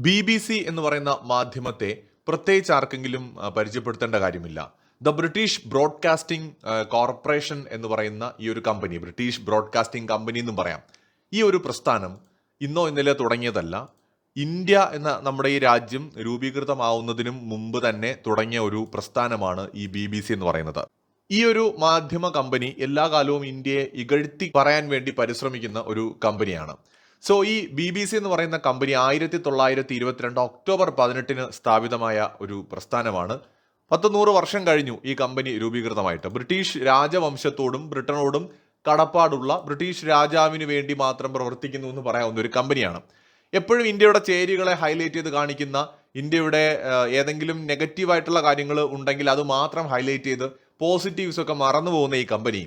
BBC എന്ന് പറയുന്ന മാധ്യമത്തെ പ്രത്യേകിച്ച് ആർക്കെങ്കിലും പരിചയപ്പെടുത്തേണ്ട കാര്യമില്ല. ദ ബ്രിട്ടീഷ് ബ്രോഡ്കാസ്റ്റിംഗ് കോർപ്പറേഷൻ എന്ന് പറയുന്ന ഈ ഒരു കമ്പനി, ബ്രിട്ടീഷ് ബ്രോഡ്കാസ്റ്റിംഗ് കമ്പനി എന്നും പറയാം. ഈ ഒരു പ്രസ്ഥാനം ഇന്നോ ഇന്നലെ തുടങ്ങിയതല്ല. ഇന്ത്യ എന്ന നമ്മുടെ ഈ രാജ്യം രൂപീകൃതമാവുന്നതിനും മുമ്പ് തന്നെ തുടങ്ങിയ ഒരു പ്രസ്ഥാനമാണ് ഈ BBC എന്ന് പറയുന്നത്. ഈ ഒരു മാധ്യമ കമ്പനി എല്ലാ കാലവും ഇന്ത്യയെ ഇകഴ്ത്തി പറയാൻ വേണ്ടി പരിശ്രമിക്കുന്ന ഒരു കമ്പനിയാണ്. സോ ഈ BBC എന്ന് പറയുന്ന കമ്പനി 1922 ഒക്ടോബർ 18 സ്ഥാപിതമായ ഒരു പ്രസ്ഥാനമാണ്. 100 വർഷം കഴിഞ്ഞു ഈ കമ്പനി രൂപീകൃതമായിട്ട്. ബ്രിട്ടീഷ് രാജവംശത്തോടും ബ്രിട്ടനോടും കടപ്പാടുള്ള ബ്രിട്ടീഷ് രാജാവിന് വേണ്ടി മാത്രം പ്രവർത്തിക്കുന്നു എന്ന് പറയാവുന്ന ഒരു കമ്പനിയാണ്. എപ്പോഴും ഇന്ത്യയുടെ ചേരികളെ ഹൈലൈറ്റ് ചെയ്ത് കാണിക്കുന്ന, ഇന്ത്യയുടെ ഏതെങ്കിലും നെഗറ്റീവായിട്ടുള്ള കാര്യങ്ങൾ ഉണ്ടെങ്കിൽ അത് മാത്രം ഹൈലൈറ്റ് ചെയ്ത് പോസിറ്റീവ്സ് ഒക്കെ മറന്നു പോകുന്ന ഈ കമ്പനി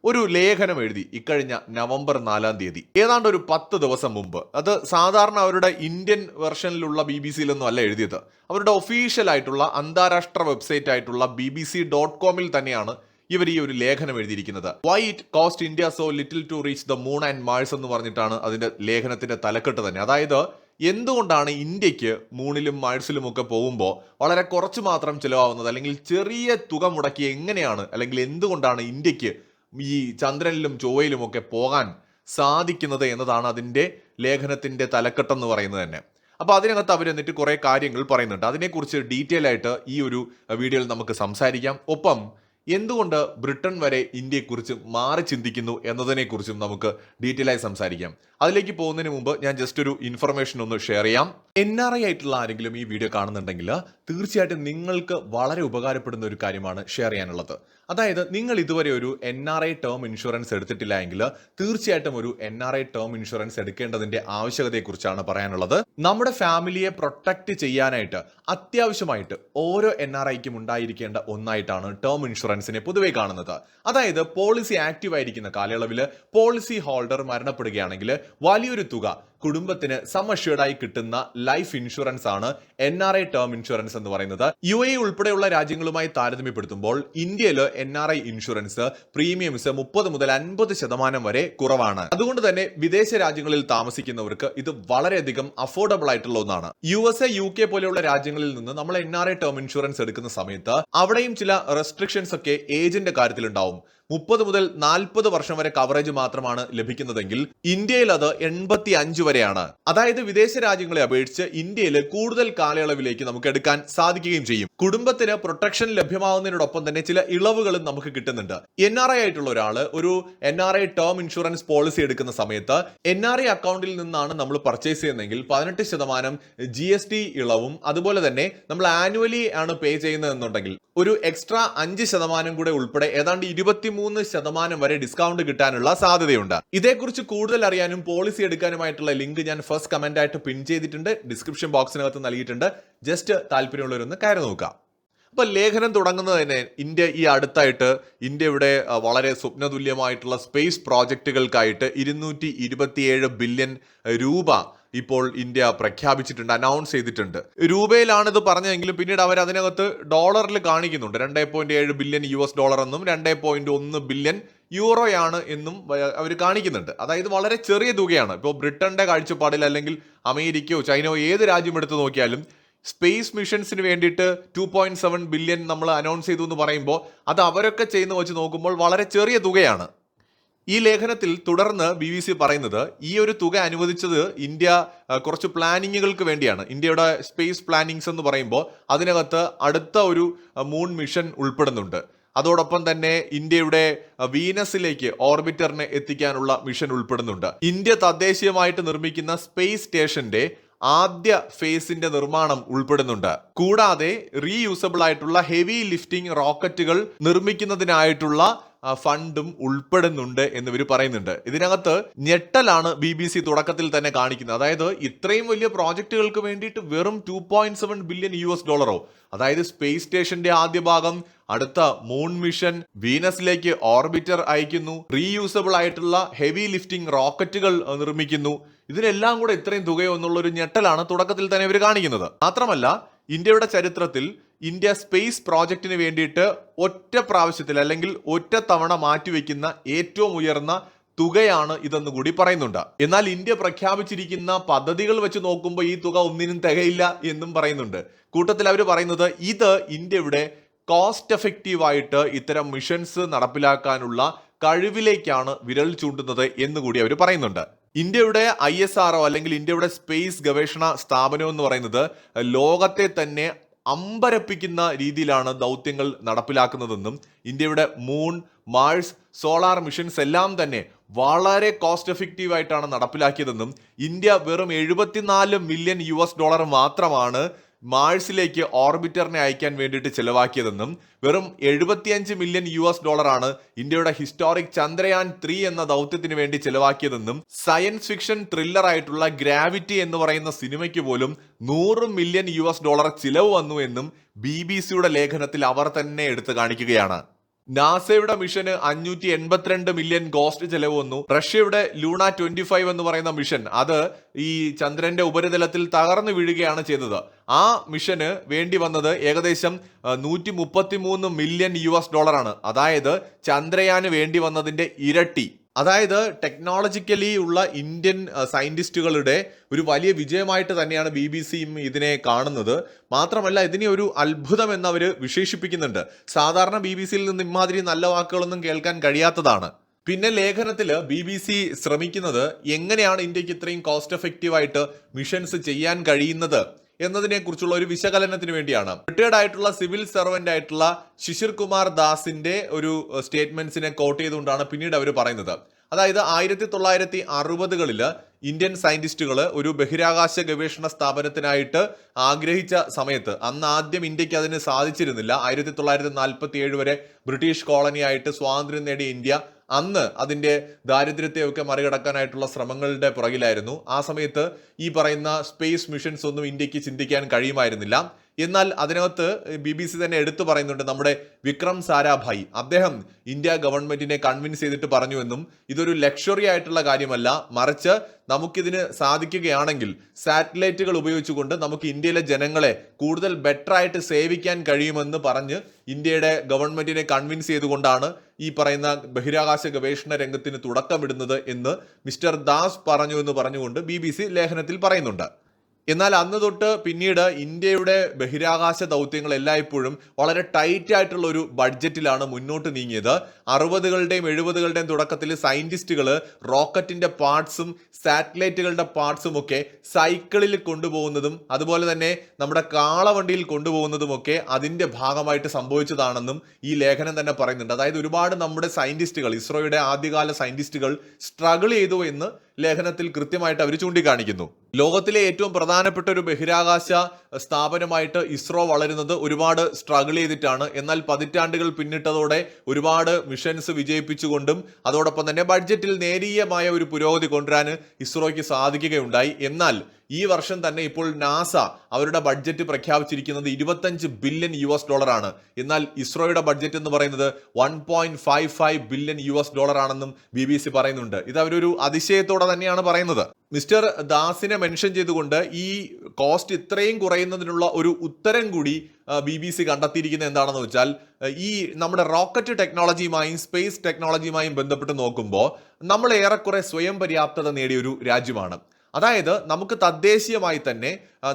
ഒരു ലേഖനം എഴുതി ഇക്കഴിഞ്ഞ നവംബർ 4 ഏതാണ്ട് ഒരു 10 ദിവസം മുമ്പ്. അത് സാധാരണ അവരുടെ ഇന്ത്യൻ വെർഷനിലുള്ള BBC-ലൊന്നും അല്ല എഴുതിയത്. അവരുടെ ഒഫീഷ്യൽ ആയിട്ടുള്ള അന്താരാഷ്ട്ര വെബ്സൈറ്റ് ആയിട്ടുള്ള BBC.com തന്നെയാണ് ഇവർ ഈ ഒരു ലേഖനം എഴുതിയിരിക്കുന്നത്. Why it cost India so little to reach the moon and Mars എന്ന് പറഞ്ഞിട്ടാണ് അതിന്റെ ലേഖനത്തിന്റെ തലക്കെട്ട് തന്നെ. അതായത് എന്തുകൊണ്ടാണ് ഇന്ത്യക്ക് മൂണിലും മാഴ്സിലും ഒക്കെ പോകുമ്പോൾ വളരെ കുറച്ച് മാത്രം ചിലവാകുന്നത്, അല്ലെങ്കിൽ ചെറിയ തുക മുടക്കി എങ്ങനെയാണ്, അല്ലെങ്കിൽ എന്തുകൊണ്ടാണ് ഇന്ത്യക്ക് ഈ ചന്ദ്രനിലും ചൊവ്വയിലും ഒക്കെ പോകാൻ സാധിക്കുന്നത് എന്നതാണ് അതിൻ്റെ ലേഖനത്തിന്റെ തലക്കെട്ടെന്ന് പറയുന്നത് തന്നെ. അപ്പോൾ അതിനകത്ത് അവർ എന്നിട്ട് കുറേ കാര്യങ്ങൾ പറയുന്നുണ്ട്. അതിനെക്കുറിച്ച് ഡീറ്റെയിൽ ആയിട്ട് ഈ ഒരു വീഡിയോയിൽ നമുക്ക് സംസാരിക്കാം. ഒപ്പം എന്തുകൊണ്ട് ബ്രിട്ടൻ വരെ ഇന്ത്യയെക്കുറിച്ച് മാറി ചിന്തിക്കുന്നു എന്നതിനെക്കുറിച്ചും നമുക്ക് ഡീറ്റെയിൽ ആയി സംസാരിക്കാം. അതിലേക്ക് പോകുന്നതിന് മുമ്പ് ഞാൻ ജസ്റ്റ് ഒരു ഇൻഫർമേഷൻ ഒന്ന് ഷെയർ ചെയ്യാം. NRI ആയിട്ടുള്ള ആരെങ്കിലും ഈ വീഡിയോ കാണുന്നുണ്ടെങ്കിൽ തീർച്ചയായിട്ടും നിങ്ങൾക്ക് വളരെ ഉപകാരപ്പെടുന്ന ഒരു കാര്യമാണ് ഷെയർ ചെയ്യാനുള്ളത്. അതായത് നിങ്ങൾ ഇതുവരെ ഒരു NRI ടേം ഇൻഷുറൻസ് എടുത്തിട്ടില്ല എങ്കിൽ തീർച്ചയായിട്ടും ഒരു NRI ടേം ഇൻഷുറൻസ് എടുക്കേണ്ടതിന്റെ ആവശ്യകതയെക്കുറിച്ചാണ് പറയാനുള്ളത്. നമ്മുടെ ഫാമിലിയെ പ്രൊട്ടക്ട് ചെയ്യാനായിട്ട് അത്യാവശ്യമായിട്ട് ഓരോ NRIക്കും ഉണ്ടായിരിക്കേണ്ട ഒന്നായിട്ടാണ് ടേം ഇൻഷുറൻസിനെ പൊതുവെ കാണുന്നത്. അതായത് പോളിസി ആക്റ്റീവ് ആയിരിക്കുന്ന കാലയളവിൽ പോളിസി ഹോൾഡർ മരണപ്പെടുകയാണെങ്കിൽ വലിയൊരു തുക കുടുംബത്തിന് സം അഷ്യൂർഡായി കിട്ടുന്ന ലൈഫ് ഇൻഷുറൻസ് ആണ് NRI ടേം ഇൻഷുറൻസ് എന്ന് പറയുന്നത്. UAE ഉൾപ്പെടെയുള്ള രാജ്യങ്ങളുമായി താരതമ്യപ്പെടുത്തുമ്പോൾ ഇന്ത്യയിൽ NRI ഇൻഷുറൻസ് പ്രീമിയംസ് 30 മുതൽ 50% വരെ കുറവാണ്. അതുകൊണ്ട് തന്നെ വിദേശ രാജ്യങ്ങളിൽ താമസിക്കുന്നവർക്ക് ഇത് വളരെയധികം അഫോർഡബിൾ ആയിട്ടുള്ള ഒന്നാണ്. USA, UK പോലെയുള്ള രാജ്യങ്ങളിൽ നിന്ന് നമ്മൾ NRI ടേം ഇൻഷുറൻസ് എടുക്കുന്ന സമയത്ത് അവിടെയും ചില റെസ്ട്രിക്ഷൻസ് ഒക്കെ ഏജിന്റെ കാര്യത്തിൽ ഉണ്ടാവും. 30 മുതൽ 40 വർഷം വരെ കവറേജ് മാത്രമാണ് ലഭിക്കുന്നതെങ്കിൽ ഇന്ത്യയിൽ അത് 85 വരെയാണ്. അതായത് വിദേശ രാജ്യങ്ങളെ അപേക്ഷിച്ച് ഇന്ത്യയിൽ കൂടുതൽ കാലയളവിലേക്ക് നമുക്ക് എടുക്കാൻ സാധിക്കുകയും ചെയ്യും. കുടുംബത്തിന് പ്രൊട്ടക്ഷൻ ലഭ്യമാവുന്നതിനോടൊപ്പം തന്നെ ചില ഇളവുകളും നമുക്ക് കിട്ടുന്നുണ്ട്. NRI ആയിട്ടുള്ള ഒരാൾ ഒരു NRI ടേം ഇൻഷുറൻസ് പോളിസി എടുക്കുന്ന സമയത്ത് NRI അക്കൗണ്ടിൽ നിന്നാണ് നമ്മൾ പർച്ചേസ് ചെയ്യുന്നതെങ്കിൽ 18% GST ഇളവും, അതുപോലെ തന്നെ നമ്മൾ ആനുവലി ആണ് പേ ചെയ്യുന്നതെന്നുണ്ടെങ്കിൽ ഒരു എക്സ്ട്രാ 5% കൂടെ ഉൾപ്പെടെ ഏതാണ്ട് 23% വരെ ഡിസ്കൗണ്ട് കിട്ടാനുള്ള സാധ്യതയുണ്ട്. ഇതേക്കുറിച്ച് കൂടുതൽ അറിയാനും പോളിസി എടുക്കാനുമായിട്ടുള്ള ലിങ്ക് ഞാൻ ഫസ്റ്റ് കമന്റ് ആയിട്ട് പിൻ ചെയ്തിട്ടുണ്ട്, ഡിസ്ക്രിപ്ഷൻ ബോക്സിനകത്ത് നൽകിയിട്ടുണ്ട്. ജസ്റ്റ് താല്പര്യമുള്ളവരൊന്ന് കയറി നോക്കാം. അപ്പൊ ലേഖനം തുടങ്ങുന്നത് തന്നെ ഈ അടുത്തായിട്ട് ഇന്ത്യയുടെ വളരെ സ്വപ്നതുല്യമായിട്ടുള്ള സ്പേസ് പ്രോജക്റ്റുകൾക്കായിട്ട് 227 ബില്യൺ രൂപ ഇപ്പോൾ ഇന്ത്യ പ്രഖ്യാപിച്ചിട്ടുണ്ട്, അനൗൺസ് ചെയ്തിട്ടുണ്ട്. രൂപയിലാണ് ഇത് പറഞ്ഞതെങ്കിലും പിന്നീട് അവർ അതിനകത്ത് ഡോളറിൽ കാണിക്കുന്നുണ്ട്. 2.7 ബില്യൺ US$ എന്നും 2.1 ബില്യൺ യൂറോയാണ് എന്നും അവർ കാണിക്കുന്നുണ്ട്. അതായത് വളരെ ചെറിയ തുകയാണ്. ഇപ്പോൾ ബ്രിട്ടന്റെ കാഴ്ചപ്പാടിൽ, അല്ലെങ്കിൽ അമേരിക്കയോ ചൈനയോ ഏത് രാജ്യം എടുത്തു നോക്കിയാലും സ്പേസ് മിഷൻസിന് വേണ്ടിയിട്ട് 2.7 ബില്യൺ നമ്മൾ അനൗൺസ് ചെയ്തു എന്ന് പറയുമ്പോൾ അത് അവരൊക്കെ ചെയ്യുന്ന വെച്ച് നോക്കുമ്പോൾ വളരെ ചെറിയ തുകയാണ്. ഈ ലേഖനത്തിൽ തുടർന്ന് BBC പറയുന്നത് ഈ ഒരു തുക അനുവദിച്ചത് ഇന്ത്യ കുറച്ച് പ്ലാനിങ്ങുകൾക്ക് വേണ്ടിയാണ്. ഇന്ത്യയുടെ സ്പേസ് പ്ലാനിങ്സ് എന്ന് പറയുമ്പോൾ അതിനകത്ത് അടുത്ത ഒരു മൂൺ മിഷൻ ഉൾപ്പെടുന്നുണ്ട്. അതോടൊപ്പം തന്നെ ഇന്ത്യയുടെ വീനസിലേക്ക് ഓർബിറ്ററിനെ എത്തിക്കാനുള്ള മിഷൻ ഉൾപ്പെടുന്നുണ്ട്. ഇന്ത്യ തദ്ദേശീയമായിട്ട് നിർമ്മിക്കുന്ന സ്പേസ് സ്റ്റേഷന്റെ ആദ്യ ഫേസിന്റെ നിർമ്മാണം ഉൾപ്പെടുന്നുണ്ട്. കൂടാതെ റീയൂസബിൾ ആയിട്ടുള്ള ഹെവി ലിഫ്റ്റിംഗ് റോക്കറ്റുകൾ നിർമ്മിക്കുന്നതിനായിട്ടുള്ള ഫണ്ടും ഉൾപ്പെടുന്നുണ്ട് എന്ന് ഇവർ പറയുന്നുണ്ട്. ഇതിനകത്ത് ഞെട്ടലാണ് BBC തുടക്കത്തിൽ തന്നെ കാണിക്കുന്നത്. അതായത് ഇത്രയും വലിയ പ്രോജക്റ്റുകൾക്ക് വേണ്ടിയിട്ട് വെറും 2.7 ബില്യൺ US$, അതായത് സ്പേസ് സ്റ്റേഷന്റെ ആദ്യ ഭാഗം, അടുത്ത മൂൺ മിഷൻ, വീനസിലേക്ക് ഓർബിറ്റർ അയക്കുന്നു, റീയൂസബിൾ ആയിട്ടുള്ള ഹെവി ലിഫ്റ്റിംഗ് റോക്കറ്റുകൾ നിർമ്മിക്കുന്നു. ഇതിനെല്ലാം കൂടെ ഇത്രയും തുകയോ എന്നുള്ള ഒരു ഞെട്ടലാണ് തുടക്കത്തിൽ തന്നെ ഇവർ കാണിക്കുന്നത്. മാത്രമല്ല ഇന്ത്യയുടെ ചരിത്രത്തിൽ ഇന്ത്യ സ്പേസ് പ്രോജക്റ്റിന് വേണ്ടിയിട്ട് ഒറ്റ പ്രാവശ്യത്തിൽ അല്ലെങ്കിൽ ഒറ്റ തവണ മാറ്റിവെക്കുന്ന ഏറ്റവും ഉയർന്ന തുകയാണ് ഇതെന്ന് കൂടി പറയുന്നുണ്ട്. എന്നാൽ ഇന്ത്യ പ്രഖ്യാപിച്ചിരിക്കുന്ന പദ്ധതികൾ വെച്ച് നോക്കുമ്പോൾ ഈ തുക ഒന്നിനും തികയില്ല എന്നും പറയുന്നുണ്ട്. കൂട്ടത്തിൽ അവർ പറയുന്നത് ഇത് ഇന്ത്യയുടെ കോസ്റ്റ് എഫക്റ്റീവായിട്ട് ഇത്തരം മിഷൻസ് നടപ്പിലാക്കാനുള്ള കഴിവിലേക്കാണ് വിരൽ ചൂണ്ടുന്നത് എന്നുകൂടി അവർ പറയുന്നുണ്ട്. ഇന്ത്യയുടെ ISRO അല്ലെങ്കിൽ ഇന്ത്യയുടെ സ്പേസ് ഗവേഷണ സ്ഥാപനം എന്ന് പറയുന്നത് ലോകത്തെ തന്നെ അമ്പരപ്പിക്കുന്ന രീതിയിലാണ് ദൗത്യങ്ങൾ നടപ്പിലാക്കുന്നതെന്നും ഇന്ത്യയുടെ മൂൺ, മാഴ്സ്, സോളാർ മിഷൻസ് എല്ലാം തന്നെ വളരെ കോസ്റ്റ് എഫക്റ്റീവ് ആയിട്ടാണ് നടപ്പിലാക്കിയതെന്നും ഇന്ത്യ വെറും $74 മില്യൺ മാത്രമാണ് മാഴ്സിലേക്ക് ഓർബിറ്ററിനെ അയക്കാൻ വേണ്ടിയിട്ട് ചെലവാക്കിയതെന്നും വെറും $75 മില്യൺ ആണ് ഇന്ത്യയുടെ ഹിസ്റ്റോറിക് ചന്ദ്രയാൻ 3 എന്ന ദൗത്യത്തിന് വേണ്ടി ചെലവാക്കിയതെന്നും സയൻസ് ഫിക്ഷൻ ത്രില്ലർ ആയിട്ടുള്ള ഗ്രാവിറ്റി എന്ന് പറയുന്ന സിനിമയ്ക്ക് പോലും $100 മില്യൺ ചിലവ് വന്നു എന്നും BBC ലേഖനത്തിൽ അവർ തന്നെ എടുത്തു കാണിക്കുകയാണ്. നാസയുടെ മിഷന് $582 മില്യൺ കോസ്റ്റ് ചെലവ് വന്നു. റഷ്യയുടെ ലൂണ 25 എന്ന് പറയുന്ന മിഷൻ, അത് ഈ ചന്ദ്രന്റെ ഉപരിതലത്തിൽ തകർന്നു വീഴുകയാണ് ചെയ്തത്. ആ മിഷന് വേണ്ടി വന്നത് ഏകദേശം $133 മില്യൺ ആണ്. അതായത് ചന്ദ്രയാന് വേണ്ടി വന്നതിന്റെ ഇരട്ടി. അതായത് ടെക്നോളജിക്കലി ഉള്ള ഇന്ത്യൻ സയന്റിസ്റ്റുകളുടെ ഒരു വലിയ വിജയമായിട്ട് തന്നെയാണ് BBC ഇതിനെ കാണുന്നത്. മാത്രമല്ല ഇതിനെ ഒരു അത്ഭുതം എന്ന് അവർ വിശേഷിപ്പിക്കുന്നുണ്ട്. സാധാരണ BBC നിന്ന് ഇമാതിരി നല്ല വാക്കുകളൊന്നും കേൾക്കാൻ കഴിയാത്തതാണ്. പിന്നെ ലേഖനത്തിൽ BBC ശ്രമിക്കുന്നത് എങ്ങനെയാണ് ഇന്ത്യക്ക് ഇത്രയും കോസ്റ്റ് എഫക്റ്റീവായിട്ട് മിഷൻസ് ചെയ്യാൻ കഴിയുന്നത് എന്നതിനെ കുറിച്ചുള്ള ഒരു വിശകലനത്തിന് വേണ്ടിയാണ്. റിട്ടയർഡ് ആയിട്ടുള്ള സിവിൽ സർവന്റ് ആയിട്ടുള്ള ശിശിർ കുമാർ ദാസിന്റെ ഒരു സ്റ്റേറ്റ്മെന്റ്സിനെ കോട്ട് ചെയ്തുകൊണ്ടാണ് പിന്നീട് അവർ പറയുന്നത്. അതായത് 1960കളിൽ ഇന്ത്യൻ സയന്റിസ്റ്റുകൾ ഒരു ബഹിരാകാശ ഗവേഷണ സ്ഥാപനത്തിനായിട്ട് ആഗ്രഹിച്ച സമയത്ത് അന്ന് ആദ്യം ഇന്ത്യക്ക് അതിന് സാധിച്ചിരുന്നില്ല. 1947 വരെ ബ്രിട്ടീഷ് കോളനിയായിട്ട് സ്വാതന്ത്ര്യം നേടിയ ഇന്ത്യ അന്ന് അതിന്റെ ദാരിദ്ര്യത്തെയൊക്കെ മറികടക്കാനായിട്ടുള്ള ശ്രമങ്ങളുടെ പുറകിലായിരുന്നു. ആ സമയത്ത് ഈ പറയുന്ന സ്പേസ് മിഷൻസ് ഒന്നും ഇന്ത്യക്ക് ചിന്തിക്കാൻ കഴിയുമായിരുന്നില്ല. എന്നാൽ അതിനകത്ത് BBC തന്നെ എടുത്തു പറയുന്നുണ്ട്, നമ്മുടെ വിക്രം സാരാഭായി അദ്ദേഹം ഇന്ത്യ ഗവൺമെന്റിനെ കൺവിൻസ് ചെയ്തിട്ട് പറഞ്ഞുവെന്നും ഇതൊരു ലക്ഷറി ആയിട്ടുള്ള കാര്യമല്ല, മറിച്ച് നമുക്കിതിന് സാധിക്കുകയാണെങ്കിൽ സാറ്റലൈറ്റുകൾ ഉപയോഗിച്ചുകൊണ്ട് നമുക്ക് ഇന്ത്യയിലെ ജനങ്ങളെ കൂടുതൽ ബെറ്റർ ആയിട്ട് സേവിക്കാൻ കഴിയുമെന്ന് പറഞ്ഞ് ഇന്ത്യയുടെ ഗവൺമെന്റിനെ കൺവിൻസ് ചെയ്തുകൊണ്ടാണ് ഈ പറയുന്ന ബഹിരാകാശ ഗവേഷണ രംഗത്തിന് തുടക്കമിടുന്നത് എന്ന് മിസ്റ്റർ ദാസ് പറഞ്ഞു എന്ന് പറഞ്ഞുകൊണ്ട് BBC ലേഖനത്തിൽ പറയുന്നുണ്ട്. എന്നാൽ അന്ന് തൊട്ട് പിന്നീട് ഇന്ത്യയുടെ ബഹിരാകാശ ദൗത്യങ്ങൾ എല്ലായ്പ്പോഴും വളരെ ടൈറ്റ് ആയിട്ടുള്ള ഒരു ബഡ്ജറ്റിലാണ് മുന്നോട്ട് നീങ്ങിയത്. 60കളുടെയും 70കളുടെയും തുടക്കത്തിൽ സയന്റിസ്റ്റുകൾ റോക്കറ്റിന്റെ പാർട്സും സാറ്റലൈറ്റുകളുടെ പാർട്സും ഒക്കെ സൈക്കിളിൽ കൊണ്ടുപോകുന്നതും അതുപോലെ തന്നെ നമ്മുടെ കാളവണ്ടിയിൽ കൊണ്ടുപോകുന്നതുമൊക്കെ അതിന്റെ ഭാഗമായിട്ട് സംഭവിച്ചതാണെന്നും ഈ ലേഖനം തന്നെ പറയുന്നുണ്ട്. അതായത് ഒരുപാട് നമ്മുടെ സയന്റിസ്റ്റുകൾ, ഇസ്രോയുടെ ആദ്യകാല സയന്റിസ്റ്റുകൾ സ്ട്രഗിൾ ചെയ്തു എന്ന് ലേഖനത്തിൽ കൃത്യമായിട്ട് അവർ ചൂണ്ടിക്കാണിക്കുന്നു. ലോകത്തിലെ ഏറ്റവും പ്രധാനപ്പെട്ട ഒരു ബഹിരാകാശ സ്ഥാപനമായിട്ട് ഇസ്രോ വളരുന്നത് ഒരുപാട് സ്ട്രഗിൾ ചെയ്തിട്ടാണ്. എന്നാൽ പതിറ്റാണ്ടുകൾ പിന്നിട്ടതോടെ ഒരുപാട് മിഷൻസ് വിജയിപ്പിച്ചുകൊണ്ടും അതോടൊപ്പം തന്നെ ബഡ്ജറ്റിൽ നേരിയമായ ഒരു പുരോഗതി കൊണ്ടുവരാൻ ഇസ്രോയ്ക്ക് സാധിക്കുകയുണ്ടായി. എന്നാൽ ഈ വർഷം തന്നെ ഇപ്പോൾ നാസ അവരുടെ ബഡ്ജറ്റ് പ്രഖ്യാപിച്ചിരിക്കുന്നത് $25 ബില്യൺ ആണ്. എന്നാൽ ഇസ്രോയുടെ ബഡ്ജറ്റ് എന്ന് പറയുന്നത് $1.55 ബില്യൺ ആണെന്നും BBC പറയുന്നുണ്ട്. ഇത് അവരൊരു അതിശയത്തോടെ തന്നെയാണ് പറയുന്നത്. മിസ്റ്റർ ദാസിനെ മെൻഷൻ ചെയ്തുകൊണ്ട് ഈ കോസ്റ്റ് ഇത്രയും കുറയുന്നതിനുള്ള ഒരു ഉത്തരം കൂടി BBC കണ്ടെത്തിയിരിക്കുന്നത് എന്താണെന്ന് വെച്ചാൽ, ഈ നമ്മുടെ റോക്കറ്റ് ടെക്നോളജിയുമായും സ്പേസ് ടെക്നോളജിയുമായും ബന്ധപ്പെട്ട് നോക്കുമ്പോൾ നമ്മൾ ഏറെക്കുറെ സ്വയം പര്യാപ്തത നേടിയ ഒരു രാജ്യമാണ്. അതായത് നമുക്ക് തദ്ദേശീയമായി തന്നെ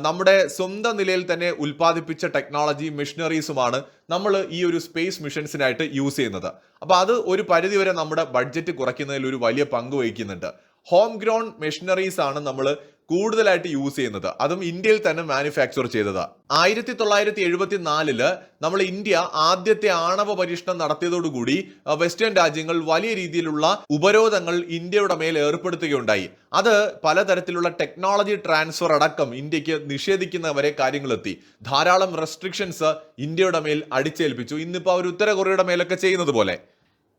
നമ്മുടെ സ്വന്തം നിലയിൽ തന്നെ ഉൽപ്പാദിപ്പിച്ച ടെക്നോളജി മെഷീനറീസുമാണ് നമ്മൾ ഈ ഒരു സ്പേസ് മിഷൻസിനായിട്ട് യൂസ് ചെയ്യുന്നത്. അപ്പോൾ അത് ഒരു പരിധിവരെ നമ്മുടെ ബഡ്ജറ്റ് കുറയ്ക്കുന്നതിൽ ഒരു വലിയ പങ്ക് വഹിക്കുന്നുണ്ട്. ഹോം ഗ്രോൺ മെഷീനറീസ് ആണ് നമ്മൾ കൂടുതലായിട്ട് യൂസ് ചെയ്യുന്നത്, അതും ഇന്ത്യയിൽ തന്നെ മാനുഫാക്ചർ ചെയ്തത്. 1974 നമ്മൾ ഇന്ത്യ ആദ്യത്തെ ആണവ പരീക്ഷണം നടത്തിയതോടുകൂടി വെസ്റ്റേൺ രാജ്യങ്ങൾ വലിയ രീതിയിലുള്ള ഉപരോധങ്ങൾ ഇന്ത്യയുടെ മേൽ ഏർപ്പെടുത്തുകയുണ്ടായി. അത് പലതരത്തിലുള്ള ടെക്നോളജി ട്രാൻസ്ഫർ അടക്കം ഇന്ത്യക്ക് നിഷേധിക്കുന്നവരെ കാര്യങ്ങളെത്തി. ധാരാളം റെസ്ട്രിക്ഷൻസ് ഇന്ത്യയുടെ മേൽ അടിച്ചേൽപ്പിച്ചു. ഇന്നിപ്പോൾ അവർ ഉത്തര കൊറിയയുടെ മേലൊക്കെ ചെയ്യുന്നത് പോലെ.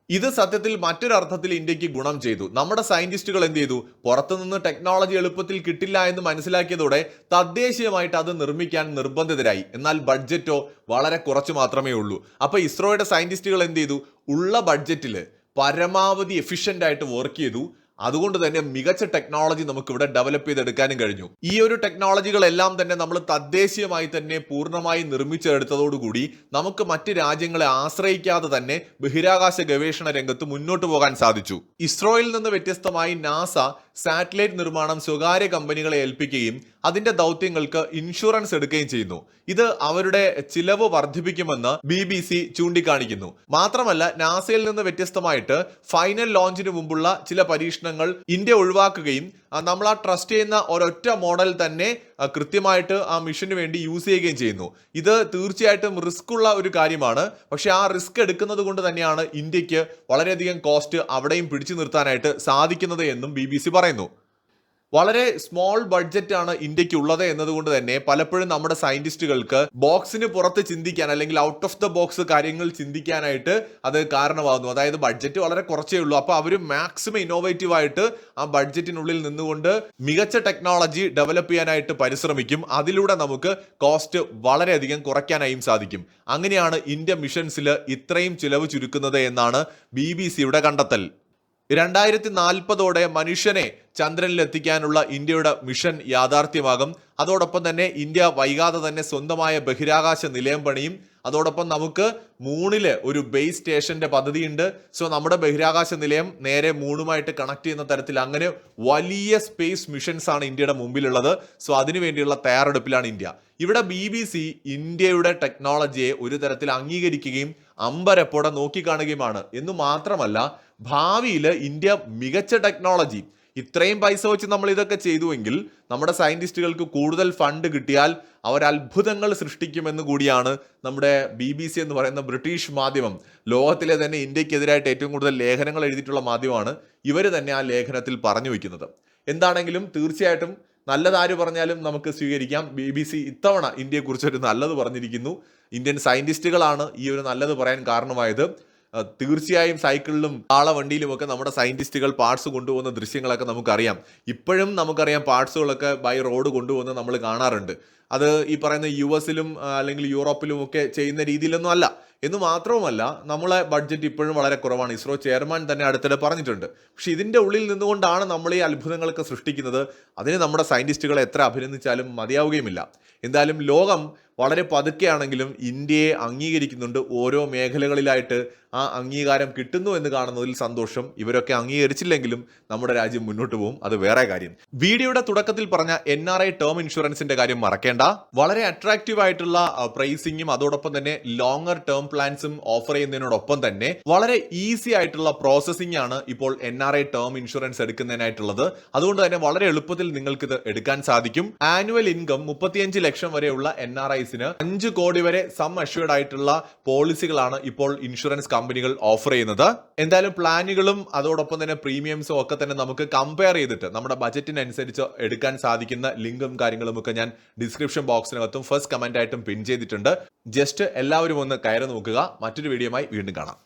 ഇത് സത്യത്തിൽ മറ്റൊരർത്ഥത്തിൽ ഇന്ത്യക്ക് ഗുണം ചെയ്തു. നമ്മുടെ സയന്റിസ്റ്റുകൾ എന്ത് ചെയ്തു, പുറത്തുനിന്ന് ടെക്നോളജി എളുപ്പത്തിൽ കിട്ടില്ല എന്ന് മനസ്സിലാക്കിയതോടെ തദ്ദേശീയമായിട്ട് അത് നിർമ്മിക്കാൻ നിർബന്ധിതരായി. എന്നാൽ ബഡ്ജറ്റോ വളരെ കുറച്ച് മാത്രമേ ഉള്ളൂ. അപ്പൊ ഇസ്രോയുടെ സയന്റിസ്റ്റുകൾ എന്ത് ചെയ്തു, ഉള്ള ബഡ്ജറ്റിൽ പരമാവധി എഫിഷ്യന്റ് ആയിട്ട് വർക്ക് ചെയ്തു. അതുകൊണ്ട് തന്നെ മികച്ച ടെക്നോളജി നമുക്ക് ഇവിടെ ഡെവലപ്പ് ചെയ്തെടുക്കാനും കഴിഞ്ഞു. ഈ ഒരു ടെക്നോളജികളെല്ലാം തന്നെ നമ്മൾ തദ്ദേശീയമായി തന്നെ പൂർണ്ണമായി നിർമ്മിച്ചെടുത്തതോടുകൂടി നമുക്ക് മറ്റ് രാജ്യങ്ങളെ ആശ്രയിക്കാതെ തന്നെ ബഹിരാകാശ ഗവേഷണ രംഗത്ത് മുന്നോട്ട് പോകാൻ സാധിച്ചു. ഇസ്രോയിൽ നിന്ന് വ്യത്യസ്തമായി നാസ സാറ്റലൈറ്റ് നിർമ്മാണം സ്വകാര്യ കമ്പനികളെ ഏൽപ്പിക്കുകയും അതിന്റെ ദൗത്യങ്ങൾക്ക് ഇൻഷുറൻസ് എടുക്കുകയും ചെയ്യുന്നു. ഇത് അവരുടെ ചിലവ് വർദ്ധിപ്പിക്കുമെന്ന് BBC ചൂണ്ടിക്കാണിക്കുന്നു. മാത്രമല്ല, നാസയിൽ നിന്ന് വ്യത്യസ്തമായിട്ട് ഫൈനൽ ലോഞ്ചിന് മുമ്പുള്ള ചില പരീക്ഷണങ്ങൾ ഇന്ത്യ ഒഴിവാക്കുകയും നമ്മൾ ആ ട്രസ്റ്റ് ചെയ്യുന്ന ഒരൊറ്റ മോഡൽ തന്നെ കൃത്യമായിട്ട് ആ മിഷന് വേണ്ടി യൂസ് ചെയ്യുകയും ചെയ്യുന്നു. ഇത് തീർച്ചയായിട്ടും റിസ്ക് ഉള്ള ഒരു കാര്യമാണ്. പക്ഷെ ആ റിസ്ക് എടുക്കുന്നത് കൊണ്ട് തന്നെയാണ് ഇന്ത്യക്ക് വളരെയധികം കോസ്റ്റ് അവിടെയും പിടിച്ചു നിർത്താനായിട്ട് സാധിക്കുന്നത് എന്നും BBC പറയുന്നു. വളരെ സ്മോൾ ബഡ്ജറ്റ് ആണ് ഇന്ത്യക്ക് ഉള്ളത് എന്നതുകൊണ്ട് തന്നെ പലപ്പോഴും നമ്മുടെ സയന്റിസ്റ്റുകൾക്ക് ബോക്സിന് പുറത്ത് ചിന്തിക്കാൻ അല്ലെങ്കിൽ ഔട്ട് ഓഫ് ദ ബോക്സ് കാര്യങ്ങൾ ചിന്തിക്കാനായിട്ട് അത് കാരണമാകുന്നു. അതായത് ബഡ്ജറ്റ് വളരെ കുറച്ചേ ഉള്ളൂ. അപ്പോൾ അവർ മാക്സിമം ഇന്നോവേറ്റീവ് ആയിട്ട് ആ ബഡ്ജറ്റിനുള്ളിൽ നിന്നുകൊണ്ട് മികച്ച ടെക്നോളജി ഡെവലപ്പ് ചെയ്യാനായിട്ട് പരിശ്രമിക്കും. അതിലൂടെ നമുക്ക് കോസ്റ്റ് വളരെയധികം കുറയ്ക്കാനായും സാധിക്കും. അങ്ങനെയാണ് ഇന്ത്യ മിഷൻസിൽ ഇത്രയും ചിലവ് ചുരുക്കുന്നത് എന്നാണ് BBCയുടെ കണ്ടെത്തൽ. 2040 മനുഷ്യനെ ചന്ദ്രനിൽ എത്തിക്കാനുള്ള ഇന്ത്യയുടെ മിഷൻ യാഥാർത്ഥ്യമാകും. അതോടൊപ്പം തന്നെ ഇന്ത്യ വൈകാതെ തന്നെ സ്വന്തമായ ബഹിരാകാശ നിലയം പണിയും. അതോടൊപ്പം നമുക്ക് മൂണില് ഒരു ബേസ് സ്റ്റേഷന്റെ പദ്ധതിയുണ്ട്. സോ നമ്മുടെ ബഹിരാകാശ നിലയം നേരെ മൂണുമായിട്ട് കണക്ട് ചെയ്യുന്ന തരത്തിൽ അങ്ങനെ വലിയ സ്പേസ് മിഷൻസ് ആണ് ഇന്ത്യയുടെ മുമ്പിലുള്ളത്. സോ അതിനുവേണ്ടിയുള്ള തയ്യാറെടുപ്പിലാണ് ഇന്ത്യ. ഇവിടെ BBC ഇന്ത്യയുടെ ടെക്നോളജിയെ ഒരു തരത്തിൽ അംഗീകരിക്കുകയും അമ്പരപ്പോടെ നോക്കിക്കാണുകയുമാണ്. എന്ന് മാത്രമല്ല, ഭാവിയിൽ ഇന്ത്യ മികച്ച ടെക്നോളജി ഇത്രയും പൈസ വെച്ച് നമ്മൾ ഇതൊക്കെ ചെയ്തുവെങ്കിൽ നമ്മുടെ സയന്റിസ്റ്റുകൾക്ക് കൂടുതൽ ഫണ്ട് കിട്ടിയാൽ അവർ അത്ഭുതങ്ങൾ സൃഷ്ടിക്കുമെന്ന് കൂടിയാണ് നമ്മുടെ BBC എന്ന് പറയുന്ന ബ്രിട്ടീഷ് മാധ്യമം, ലോകത്തിലെ തന്നെ ഇന്ത്യക്കെതിരായിട്ട് ഏറ്റവും കൂടുതൽ ലേഖനങ്ങൾ എഴുതിയിട്ടുള്ള മാധ്യമമാണ്, ഇവർ തന്നെ ആ ലേഖനത്തിൽ പറഞ്ഞു വയ്ക്കുന്നത്. എന്താണെങ്കിലും തീർച്ചയായിട്ടും നല്ലതാര് പറഞ്ഞാലും നമുക്ക് സ്വീകരിക്കാം. BBC ഇത്തവണ ഇന്ത്യയെക്കുറിച്ച് ഒരു നല്ലത് പറഞ്ഞിരിക്കുന്നു. ഇന്ത്യൻ സയന്റിസ്റ്റുകളാണ് ഈ ഒരു നല്ലത് പറയാൻ കാരണമായത്. തീർച്ചയായും സൈക്കിളിലും വണ്ടിയിലുമൊക്കെ നമ്മുടെ സയന്റിസ്റ്റുകൾ പാർട്സ് കൊണ്ടുപോകുന്ന ദൃശ്യങ്ങളൊക്കെ നമുക്കറിയാം. ഇപ്പോഴും നമുക്കറിയാം പാർട്സുകളൊക്കെ ബൈ റോഡ് കൊണ്ടുപോകുന്നത് നമ്മൾ കാണാറുണ്ട്. അത് ഈ പറയുന്ന US-ലും അല്ലെങ്കിൽ യൂറോപ്പിലും ഒക്കെ ചെയ്യുന്ന രീതിയിലൊന്നും അല്ല. എന്ന് മാത്രവുമല്ല, നമ്മളെ ബഡ്ജറ്റ് ഇപ്പോഴും വളരെ കുറവാണ്. ഇസ്രോ ചെയർമാൻ തന്നെ അടുത്തിടെ പറഞ്ഞിട്ടുണ്ട്. പക്ഷെ ഇതിന്റെ ഉള്ളിൽ നിന്നുകൊണ്ടാണ് നമ്മൾ ഈ അത്ഭുതങ്ങളൊക്കെ സൃഷ്ടിക്കുന്നത്. അതിന് നമ്മുടെ സയന്റിസ്റ്റുകളെ എത്ര അഭിനന്ദിച്ചാലും മതിയാവുകയുമില്ല. എന്തായാലും ലോകം വളരെ പതുക്കെയാണെങ്കിലും ഇന്ത്യയെ അംഗീകരിക്കുന്നുണ്ട്. ഓരോ മേഖലകളിലായിട്ട് ആ അംഗീകാരം കിട്ടുന്നു എന്ന് കാണുന്നതിൽ സന്തോഷം. ഇവരൊക്കെ അംഗീകരിച്ചില്ലെങ്കിലും നമ്മുടെ രാജ്യം മുന്നോട്ട് പോകും, അത് വേറെ കാര്യം. വീഡിയോയുടെ തുടക്കത്തിൽ പറഞ്ഞ NRI ടേം ഇൻഷുറൻസിന്റെ കാര്യം മറക്കേണ്ട. വളരെ അട്രാക്റ്റീവ് ആയിട്ടുള്ള പ്രൈസിങ്ങും അതോടൊപ്പം തന്നെ ലോങ്ങർ ടേം പ്ലാൻസും ഓഫർ ചെയ്യുന്നതിനോടൊപ്പം തന്നെ വളരെ ഈസി ആയിട്ടുള്ള പ്രോസസ്സിംഗ് ആണ് ഇപ്പോൾ NRI ടേം ഇൻഷുറൻസ് എടുക്കുന്നതിനായിട്ടുള്ളത്. അതുകൊണ്ട് തന്നെ വളരെ എളുപ്പത്തിൽ നിങ്ങൾക്ക് ഇത് എടുക്കാൻ സാധിക്കും. ആനുവൽ ഇൻകം 35 ലക്ഷം വരെയുള്ള NRIസിന് 5 കോടി വരെ സം അഷ്യൂർഡ് ആയിട്ടുള്ള പോളിസികളാണ് ഇപ്പോൾ ഇൻഷുറൻസ് കമ്പനികൾ ഓഫർ ചെയ്യുന്നത്. എന്തായാലും പ്ലാനുകളും അതോടൊപ്പം തന്നെ പ്രീമിയംസും ഒക്കെ തന്നെ നമുക്ക് കമ്പയർ ചെയ്തിട്ട് നമ്മുടെ ബജറ്റിനനുസരിച്ച് എടുക്കാൻ സാധിക്കുന്ന ലിങ്കും കാര്യങ്ങളും ഒക്കെ ഞാൻ ഡിസ്ക്രിപ്ഷൻ ബോക്സിനകത്തും ഫസ്റ്റ് കമന്റ് ആയിട്ടും പിൻ ചെയ്തിട്ടുണ്ട്. ജസ്റ്റ് എല്ലാവരും ഒന്ന് കയറി നോക്കുക. മറ്റൊരു വീഡിയോയുമായി വീണ്ടും കാണാം.